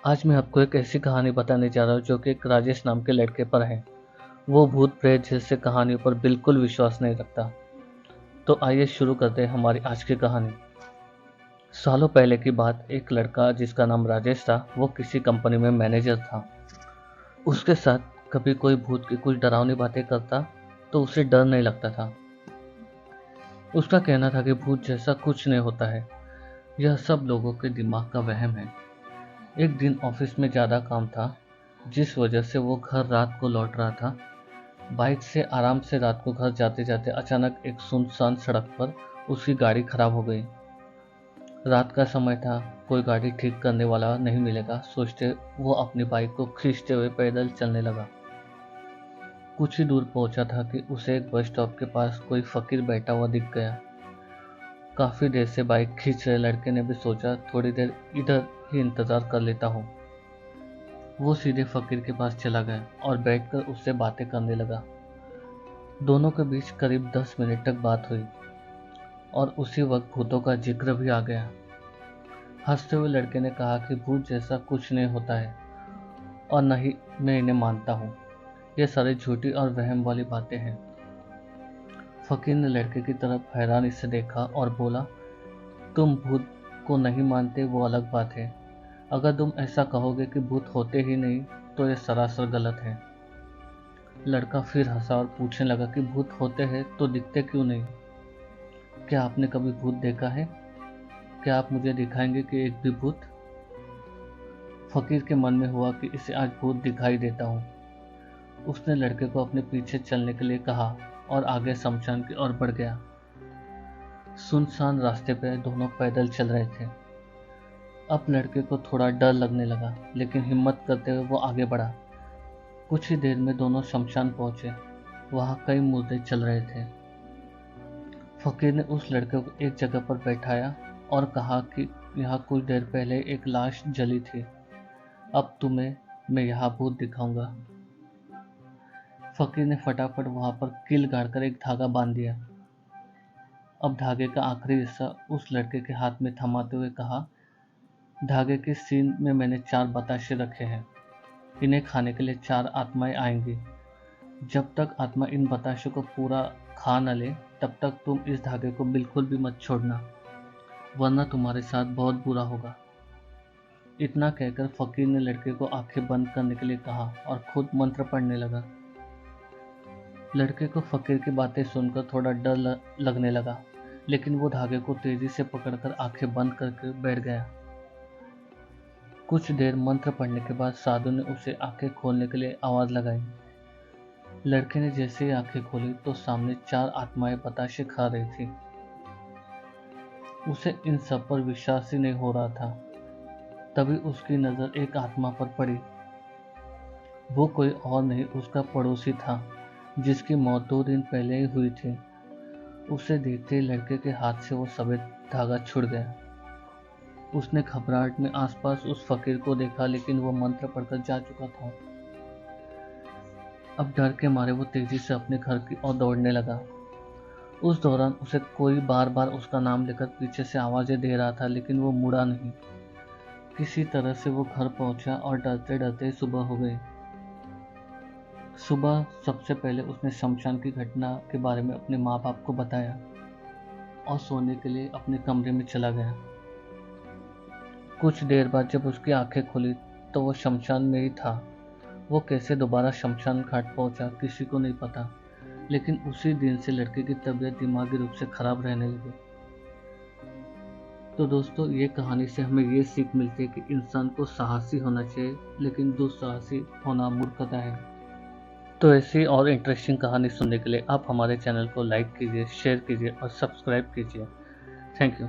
आज मैं आपको एक ऐसी कहानी बताने जा रहा हूँ जो कि एक राजेश नाम के लड़के पर है। वो भूत प्रेत जैसे कहानियों पर बिल्कुल विश्वास नहीं रखता। तो आइए शुरू करते हैं हमारी आज की कहानी। सालों पहले की बात, एक लड़का जिसका नाम राजेश था, वो किसी कंपनी में मैनेजर था। उसके साथ कभी कोई भूत की कुछ डरावनी बातें करता तो उसे डर नहीं लगता था। उसका कहना था कि भूत जैसा कुछ नहीं होता है, यह सब लोगों के दिमाग का वहम है। एक दिन ऑफिस में ज़्यादा काम था, जिस वजह से वो घर रात को लौट रहा था। बाइक से आराम से रात को घर जाते जाते अचानक एक सुनसान सड़क पर उसकी गाड़ी खराब हो गई। रात का समय था, कोई गाड़ी ठीक करने वाला नहीं मिलेगा सोचते वो अपनी बाइक को खींचते हुए पैदल चलने लगा। कुछ ही दूर पहुंचा था कि उसे एक बस स्टॉप के पास कोई फकीर बैठा हुआ दिख गया। काफी देर से बाइक खींच रहे लड़के ने भी सोचा थोड़ी देर इधर ही इंतजार कर लेता हूँ। वो सीधे फकीर के पास चला गया और बैठकर उससे बातें करने लगा। दोनों के बीच करीब 10 मिनट तक बात हुई और उसी वक्त भूतों का जिक्र भी आ गया। हंसते हुए लड़के ने कहा कि भूत जैसा कुछ नहीं होता है और न ही मैं इन्हें मानता हूँ। ये सारी झूठी और वहम वाली बातें हैं। फकीर ने लड़के की तरफ हैरानी से देखा और बोला, तुम भूत को नहीं मानते वो अलग बात है, अगर तुम ऐसा कहोगे कि भूत होते ही नहीं तो ये सरासर गलत है। लड़का फिर हंसा और पूछने लगा कि भूत होते हैं तो दिखते क्यों नहीं? क्या आपने कभी भूत देखा है? क्या आप मुझे दिखाएंगे कि एक भी भूत? फकीर के मन में हुआ कि इसे आज भूत दिखाई देता हूँ। उसने लड़के को अपने पीछे चलने के लिए कहा और आगे शमशान की ओर बढ़ गया। सुनसान रास्ते पर दोनों पैदल चल रहे थे। अब लड़के को थोड़ा डर लगने लगा, लेकिन हिम्मत करते हुए वो आगे बढ़ा। कुछ ही देर में दोनों शमशान पहुंचे। वहां कई मुर्दे चल रहे थे। फकीर ने उस लड़के को एक जगह पर बैठाया और कहा कि यहाँ कुछ देर पहले एक लाश जली थी, अब तुम्हें मैं यहाँ भूत दिखाऊंगा। फकीर ने फटाफट वहां पर कील गाड़कर एक धागा बांध दिया। अब धागे का आखिरी हिस्सा उस लड़के के हाथ में थमाते हुए कहा, धागे के सीन में मैंने 4 बताशे रखे हैं, इन्हें खाने के लिए 4 आत्माएं आएंगी। जब तक आत्मा इन बताशों को पूरा खा न ले तब तक तुम इस धागे को बिल्कुल भी मत छोड़ना, वरना तुम्हारे साथ बहुत बुरा होगा। इतना कहकर फकीर ने लड़के को आंखें बंद करने के लिए कहा और खुद मंत्र पढ़ने लगा। लड़के को फकीर की बातें सुनकर थोड़ा डर लगने लगा, लेकिन वो धागे को तेजी से पकड़कर आंखें बंद करके बैठ गया। कुछ देर मंत्र पढ़ने के बाद साधु ने उसे आंखें खोलने के लिए आवाज लगाई। लड़के ने जैसे ही आंखें खोली तो सामने 4 आत्माएं बताशे खा रही थी। उसे इन सब पर विश्वास ही नहीं हो रहा था। तभी उसकी नजर एक आत्मा पर पड़ी। वो कोई और नहीं, उसका पड़ोसी था, जिसकी मौत 2 दिन पहले ही हुई थी। उसे देखते ही लड़के के हाथ से वो सफेद धागा छूट गया। उसने घबराहट में आसपास उस फकीर को देखा, लेकिन वो मंत्र पढ़कर जा चुका था। अब डर के मारे वो तेजी से अपने घर की ओर दौड़ने लगा। उस दौरान उसे कोई बार बार उसका नाम लेकर पीछे से आवाजें दे रहा था, लेकिन वो मुड़ा नहीं। किसी तरह से वो घर पहुंचा और डरते डरते सुबह हो गई। सुबह सबसे पहले उसने शमशान की घटना के बारे में अपने माँ बाप को बताया और सोने के लिए अपने कमरे में चला गया। कुछ देर बाद जब उसकी आंखें खुली तो वो शमशान में ही था। वो कैसे दोबारा शमशान घाट पहुंचा किसी को नहीं पता, लेकिन उसी दिन से लड़के की तबीयत दिमागी रूप से खराब रहने लगी। तो दोस्तों, ये कहानी से हमें ये सीख मिलती है कि इंसान को साहसी होना चाहिए, लेकिन दुस्साहसी होना मूर्खता है। तो ऐसी और इंटरेस्टिंग कहानी सुनने के लिए आप हमारे चैनल को लाइक कीजिए, शेयर कीजिए और सब्सक्राइब कीजिए। Thank you.